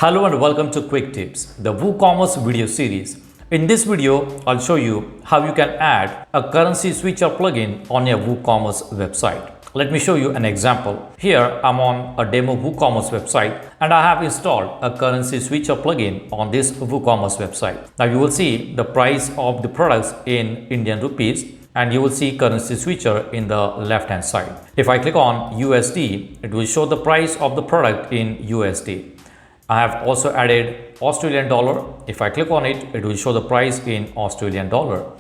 Hello and welcome to Quick Tips, the WooCommerce video series. In this video, I'll show you how you can add a currency switcher plugin on your WooCommerce website. Let me show you an example. Here, I'm on a demo WooCommerce website and I have installed a currency switcher plugin on this WooCommerce website. Now you will see the price of the products in Indian rupees and you will see currency switcher in the left hand side. If I click on USD, it will show the price of the product in USD. I have also added Australian dollar. If I click on it, it will show the price in Australian dollar.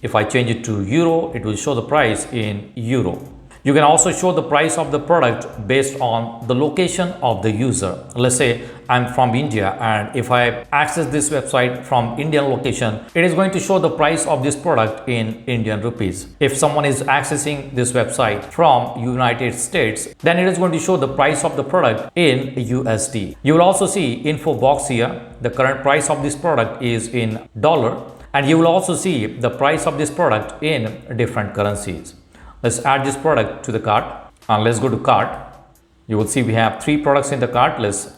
If I change it to euro, it will show the price in euro. You can also show the price of the product based on the location of the user. Let's say I'm from India and if I access this website from Indian location, it is going to show the price of this product in Indian rupees. If someone is accessing this website from United States, then it is going to show the price of the product in USD. You will also see info box here. The current price of this product is in dollar, and you will also see the price of this product in different currencies. Let's add this product to the cart and let's go to cart. You will see we have 3 products in the cart. Let's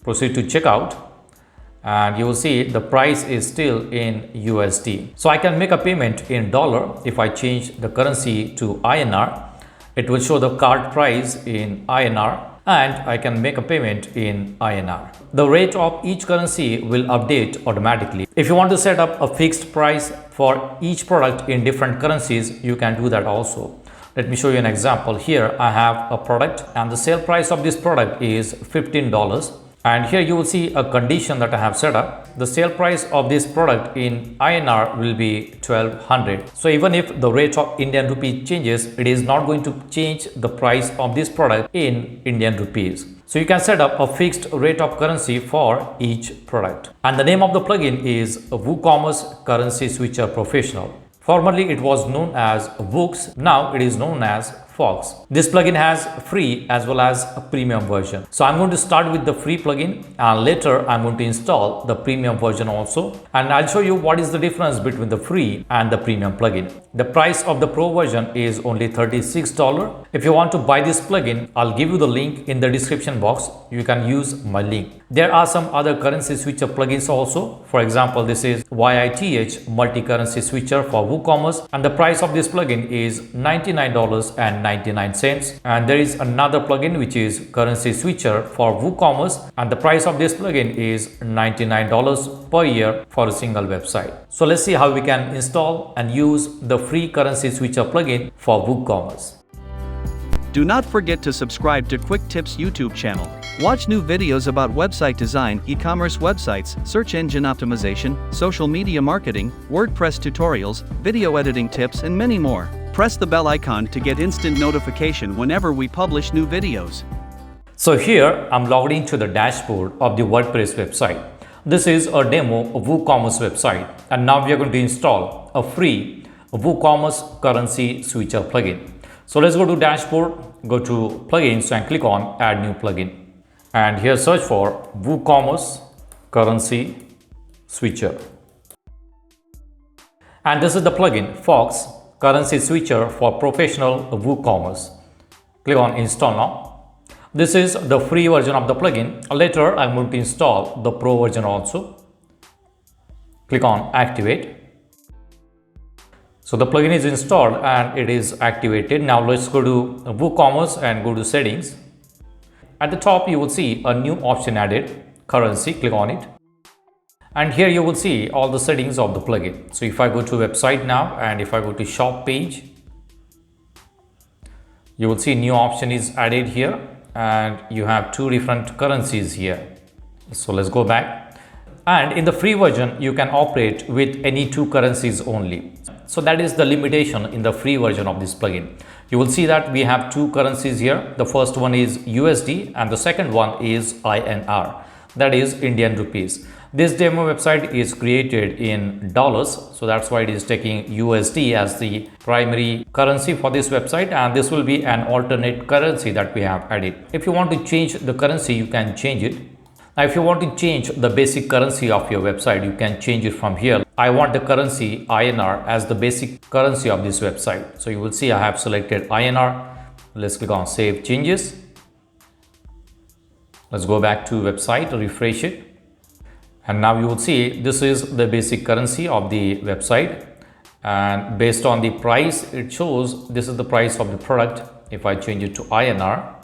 proceed to checkout and you will see the price is still in USD. So I can make a payment in dollar. If I change the currency to INR, it will show the cart price in INR and I can make a payment in INR. The rate of each currency will update automatically. If you want to set up a fixed price for each product in different currencies, you can do that also. Let me show you an example. Here I have a product and the sale price of this product is $15. And here you will see a condition that I have set up. The sale price of this product in INR will be 1200. So even if the rate of Indian rupee changes, it is not going to change the price of this product in Indian rupees. So you can set up a fixed rate of currency for each product. And the name of the plugin is WooCommerce Currency Switcher Professional. Formerly it was known as Woox, now it is known as Fox. This plugin has free as well as a premium version. So I'm going to start with the free plugin and later I'm going to install the premium version also. And I'll show you what is the difference between the free and the premium plugin. The price of the pro version is only $36. If you want to buy this plugin, I'll give you the link in the description box. You can use my link. There are some other currency switcher plugins also. For example, this is YITH multi-currency switcher for WooCommerce and the price of this plugin is $99.99. And there is another plugin which is currency switcher for WooCommerce and the price of this plugin is $99 per year for a single website. So let's see how we can install and use the free currency switcher plugin for WooCommerce. Do not forget to subscribe to Quick Tips YouTube channel. Watch new videos about website design, e-commerce websites, search engine optimization, social media marketing, WordPress tutorials, video editing tips and many more. Press the bell icon to get instant notification whenever we publish new videos. So here I'm logged into the dashboard of the WordPress website. This is a demo of WooCommerce website and now we are going to install a free WooCommerce Currency Switcher plugin. So let's go to dashboard, go to plugins and click on add new plugin. And here search for WooCommerce Currency Switcher. And this is the plugin Fox Currency Switcher for professional WooCommerce. Click on install now. This is the free version of the plugin. Later I'm going to install the pro version also. Click on activate. So the plugin is installed and it is activated. Now let's go to WooCommerce and go to settings. At the top you will see a new option added, currency. Click on it. And here you will see all the settings of the plugin. So if I go to website now and if I go to shop page, you will see new option is added here and you have 2 different currencies here. So let's go back. And in the free version, you can operate with any 2 currencies only. So that is the limitation in the free version of this plugin. You will see that we have 2 currencies here. The first one is USD and the second one is INR, that is Indian rupees. This demo website is created in dollars, so that's why it is taking USD as the primary currency for this website, and this will be an alternate currency that we have added. If you want to change the currency, you can change it. Now, if you want to change the basic currency of your website, you can change it from here. I want the currency INR as the basic currency of this website. So you will see I have selected INR. Let's click on Save Changes. Let's go back to website, refresh it. And now you will see this is the basic currency of the website. And based on the price, it shows this is the price of the product. If I change it to INR,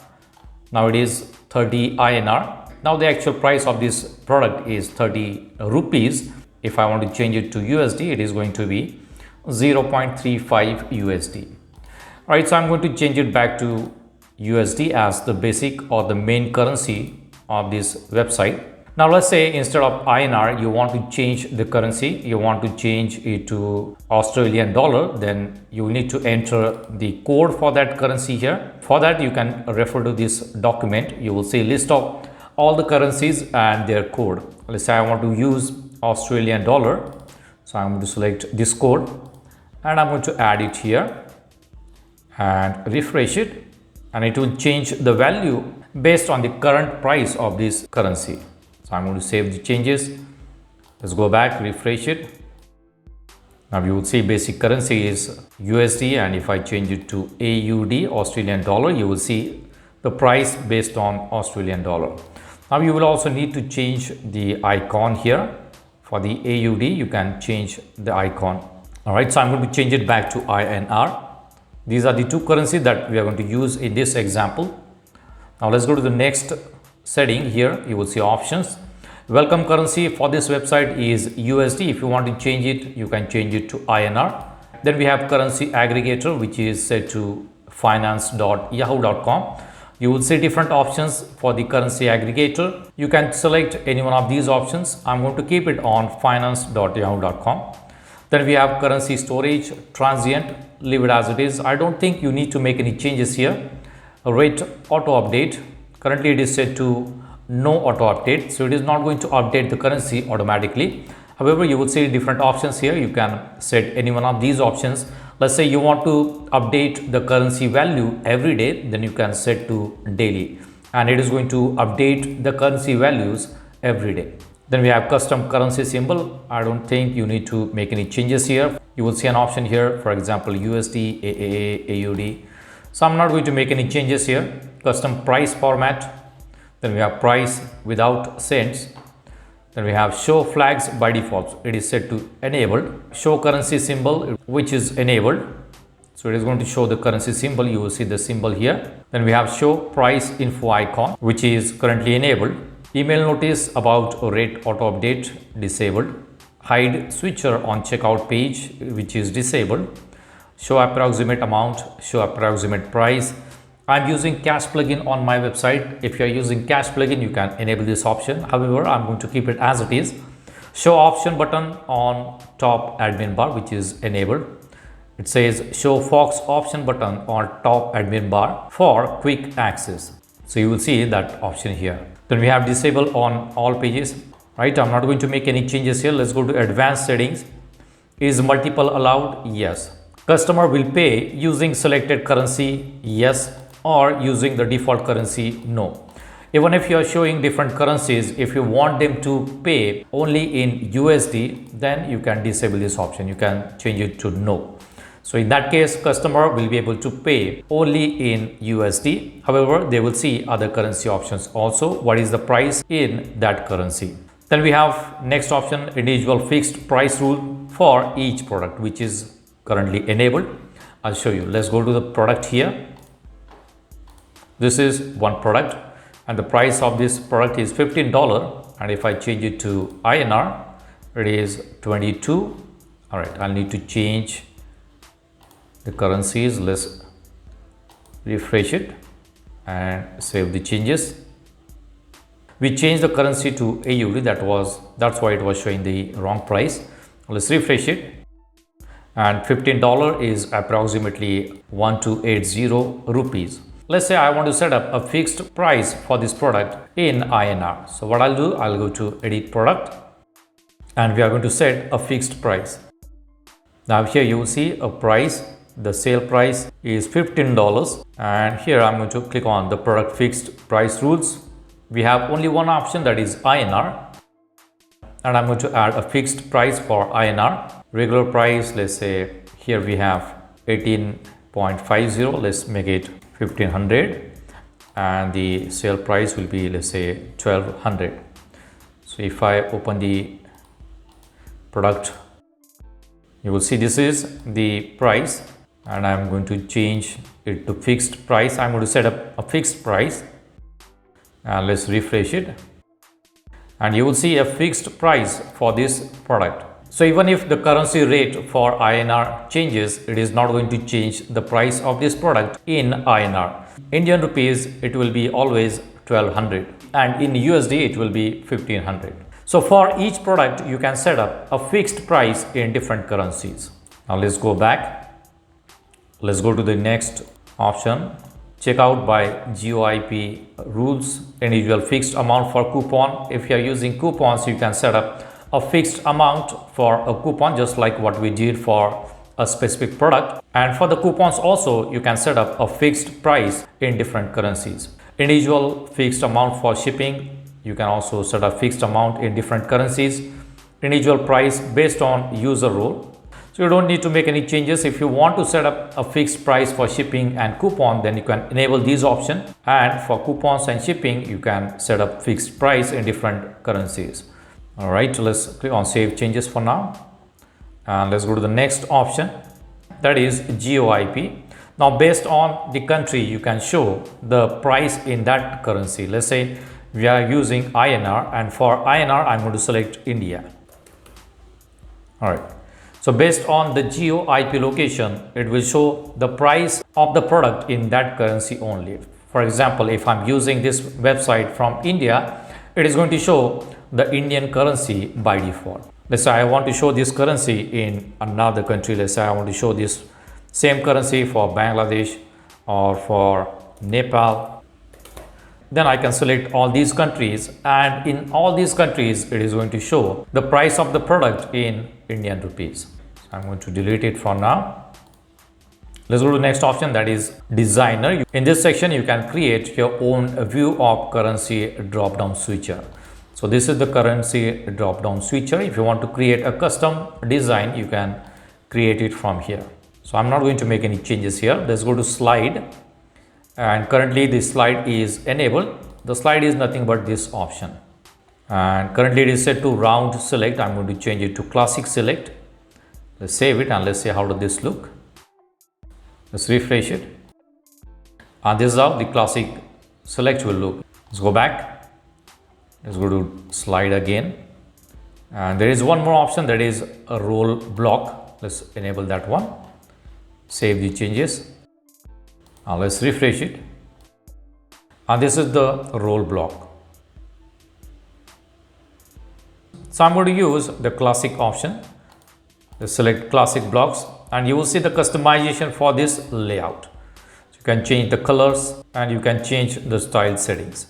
now it is 30 INR. Now the actual price of this product is 30 rupees. If I want to change it to USD, it is going to be 0.35 USD. All right, so I'm going to change it back to USD as the basic or the main currency of this website. Now let's say instead of INR, you want to change the currency, you want to change it to Australian dollar, then you need to enter the code for that currency here. For that, you can refer to this document. You will see list of all the currencies and their code. Let's say I want to use Australian dollar. So I'm going to select this code and I'm going to add it here and refresh it, and it will change the value based on the current price of this currency. So I'm going to save the changes. Let's go back, refresh it. Now you will see basic currency is USD, and if I change it to AUD, Australian dollar, you will see the price based on Australian dollar. Now you will also need to change the icon here. For the AUD, you can change the icon. All right, so I'm going to change it back to INR. These are the two currencies that we are going to use in this example. Now let's go to the next setting. Here you will see options. Welcome currency for this website is USD. If you want to change it, you can change it to INR. Then we have currency aggregator, which is set to finance.yahoo.com. You will see different options for the currency aggregator. You can select any one of these options. I'm going to keep it on finance.yahoo.com. Then we have currency storage, transient, leave it as it is. I don't think you need to make any changes here. Rate auto update. Currently it is set to no auto update, so it is not going to update the currency automatically. However, you will see different options here. You can set any one of these options. Let's say you want to update the currency value every day, then you can set to daily, and it is going to update the currency values every day. Then we have custom currency symbol. I don't think you need to make any changes here. You will see an option here, for example, USD, AAA, AUD. So I'm not going to make any changes here. Custom price format. Then we have price without cents. Then we have show flags by default. It is set to enabled. Show currency symbol, which is enabled. So it is going to show the currency symbol. You will see the symbol here. Then we have show price info icon, which is currently enabled. Email notice about rate auto update disabled. Hide switcher on checkout page, which is disabled. Show approximate amount, show approximate price. I'm using cash plugin on my website. If you are using cash plugin, you can enable this option. However, I'm going to keep it as it is. Show option button on top admin bar, which is enabled. It says show Fox option button on top admin bar for quick access. So you will see that option here. Then we have disable on all pages. Right, I'm not going to make any changes here. Let's go to advanced settings. Is multiple allowed? Yes. Customer will pay using selected currency? Yes. Or using the default currency? No. Even if you are showing different currencies, if you want them to pay only in USD, then you can disable this option. You can change it to no. So in that case, customer will be able to pay only in USD. However, they will see other currency options also. What is the price in that currency? Then we have next option, individual fixed price rule for each product, which is currently enabled. I'll show you. Let's go to the product here. This is one product and the price of this product is $15, and if I change it to INR, it is 22. All right, I'll need to change the currencies. Let's refresh it and save the changes. We changed the currency to AUD. That's why it was showing the wrong price. Let's refresh it, and $15 is approximately 1280 rupees. Let's say I want to set up a fixed price for this product in INR. So what I'll do, I'll go to edit product and we are going to set a fixed price. Now here you will see a price. The sale price is $15, and here I'm going to click on the product fixed price rules. We have only one option, that is INR, and I'm going to add a fixed price for INR. Regular price, let's say here we have 18.50. Let's make it 1500. and the sale price will be, let's say, 1200. So if I open the product, you will see this is the price, and I'm going to change it to fixed price. I'm going to set up a fixed price, and let's refresh it, and you will see a fixed price for this product. So even if the currency rate for INR changes, it is not going to change the price of this product in INR. Indian rupees, it will be always 1200, and in USD it will be 1500. So for each product you can set up a fixed price in different currencies. Now let's go back. Let's go to the next option. Check out by GeoIP rules, individual fixed amount for coupon. If you are using coupons, you can set up a fixed amount for a coupon, just like what we did for a specific product. And for the coupons also, you can set up a fixed price in different currencies. Individual fixed amount for shipping, you can also set a fixed amount in different currencies. Individual price based on user role. So you don't need to make any changes. If you want to set up a fixed price for shipping and coupon, then you can enable these options. And for coupons and shipping, you can set up fixed price in different currencies. All right, so let's click on save changes for now. And let's go to the next option, that is GeoIP. Now based on the country, you can show the price in that currency. Let's say we are using INR, and for INR, I'm going to select India. All right. So based on the GeoIP location, it will show the price of the product in that currency only. For example, if I'm using this website from India, it is going to show the Indian currency by default. Let's say I want to show this currency in another country. Let's say I want to show this same currency for Bangladesh or for Nepal. Then I can select all these countries, and in all these countries, it is going to show the price of the product in Indian rupees. So I'm going to delete it for now. Let's go to the next option, that is designer. In this section, you can create your own view of currency drop-down switcher. So this is the currency drop-down switcher. If you want to create a custom design, you can create it from here. So I'm not going to make any changes here. Let's go to slide. And currently this slide is enabled. The slide is nothing but this option. And currently it is set to round select. I'm going to change it to classic select. Let's save it and let's see how does this look. Let's refresh it. And this is how the classic select will look. Let's go back. Let's go to slide again. And there is one more option, that is a roll block. Let's enable that one. Save the changes. Now let's refresh it. And this is the roll block. So I'm going to use the classic option. Let's select classic blocks, and you will see the customization for this layout. So you can change the colors and you can change the style settings.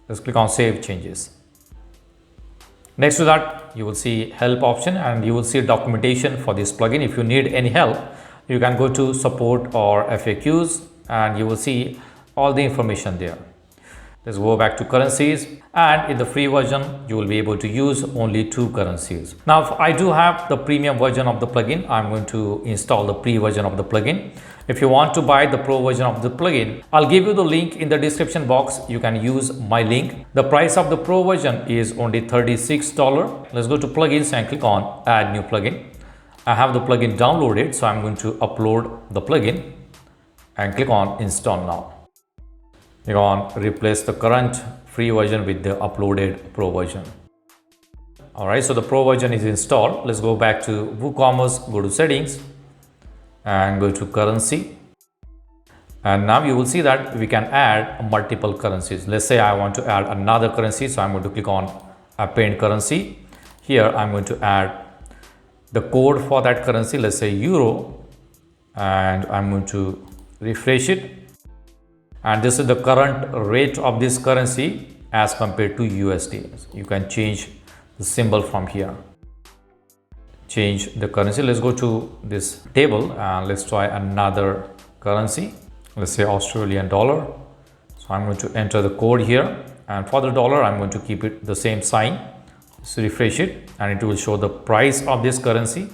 Let's click on save changes. Next to that, you will see help option, and you will see documentation for this plugin. If you need any help, you can go to support or FAQs, and you will see all the information there. Let's go back to currencies, and in the free version, you will be able to use only 2 currencies. Now, if I do have the premium version of the plugin, I'm going to install the pre version of the plugin. If you want to buy the pro version of the plugin, I'll give you the link in the description box. You can use my link. The price of the pro version is only $36. Let's go to plugins and click on add new plugin. I have the plugin downloaded, so I'm going to upload the plugin and click on install now. Click on replace the current free version with the uploaded pro version. Alright, so the pro version is installed. Let's go back to WooCommerce, go to settings and go to currency. And now you will see that we can add multiple currencies. Let's say I want to add another currency, so I'm going to click on append currency. Here I'm going to add the code for that currency, let's say euro, and I'm going to refresh it. And this is the current rate of this currency as compared to USD. You can change the symbol from here. Change the currency. Let's go to this table and let's try another currency. Let's say Australian dollar. So I'm going to enter the code here, and for the dollar, I'm going to keep it the same sign. Let's refresh it and it will show the price of this currency.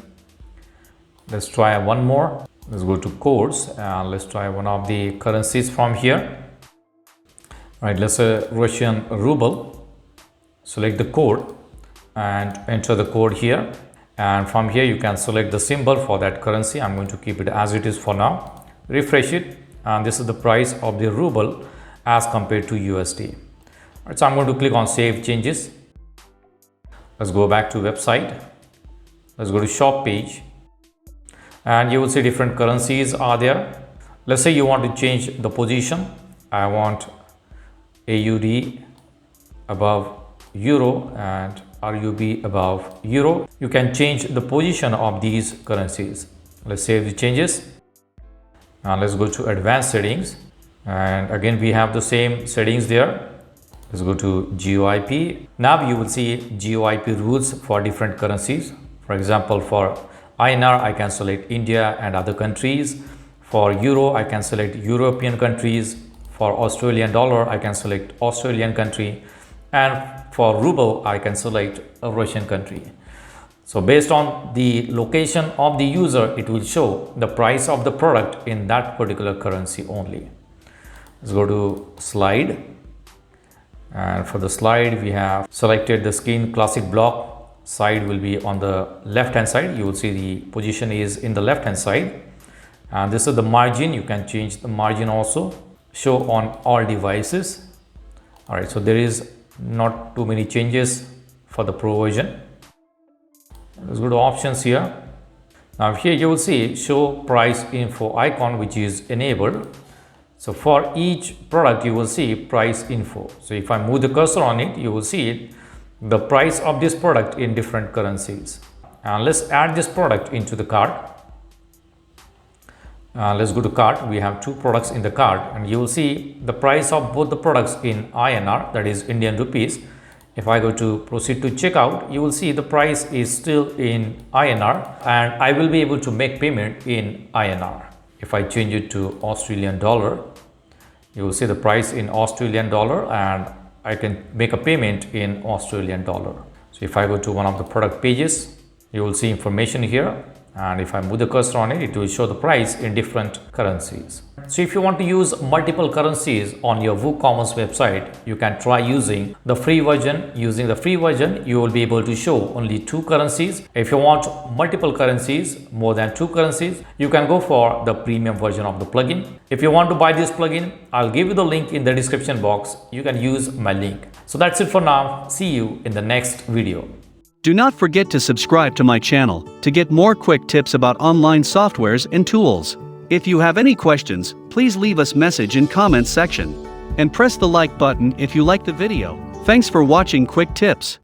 Let's try one more. Let's go to codes and let's try one of the currencies from here. Right, let's say Russian ruble. Select the code and enter the code here. And from here you can select the symbol for that currency. I'm going to keep it as it is for now. Refresh it, and this is the price of the ruble as compared to USD. Right, so I'm going to click on Save Changes. Let's go back to website. Let's go to shop page, and you will see different currencies are there. Let's say you want to change the position. I want AUD above euro and RUB above euro. You can change the position of these currencies. Let's save the changes. Now let's go to advanced settings, and again we have the same settings there. Let's go to GOIP. Now you will see GOIP rules for different currencies. For example, for INR I can select India and other countries. For euro I can select European countries. For Australian dollar I can select Australian country, and for ruble I can select a Russian country. So based on the location of the user, it will show the price of the product in that particular currency only. Let's go to slide, and for the slide we have selected the skin classic block. Side will be on the left hand side. You will see the position is in the left hand side, and this is the margin. You can change the margin also. Show on all devices. All right, so there is not too many changes for the pro version. Let's go to options here. Now here you will see show price info icon, which is enabled. So for each product you will see price info. So if I move the cursor on it, you will see it, the price of this product in different currencies. And let's add this product into the cart. Let's go to cart. We have two products in the cart, and you will see the price of both the products in INR, that is Indian rupees. If I go to proceed to checkout, you will see the price is still in INR, and I will be able to make payment in INR. If I change it to Australian dollar, you will see the price in Australian dollar, and I can make a payment in Australian dollar. So if I go to one of the product pages, you will see information here. And if I move the cursor on it, it will show the price in different currencies. So if you want to use multiple currencies on your WooCommerce website, you can try using the free version. Using the free version, you will be able to show only two currencies. If you want multiple currencies, more than two currencies, you can go for the premium version of the plugin. If you want to buy this plugin, I'll give you the link in the description box. You can use my link. So that's it for now. See you in the next video. Do not forget to subscribe to my channel to get more quick tips about online softwares and tools. If you have any questions, please leave us message in comments section. And press the like button if you like the video. Thanks for watching Quick Tips.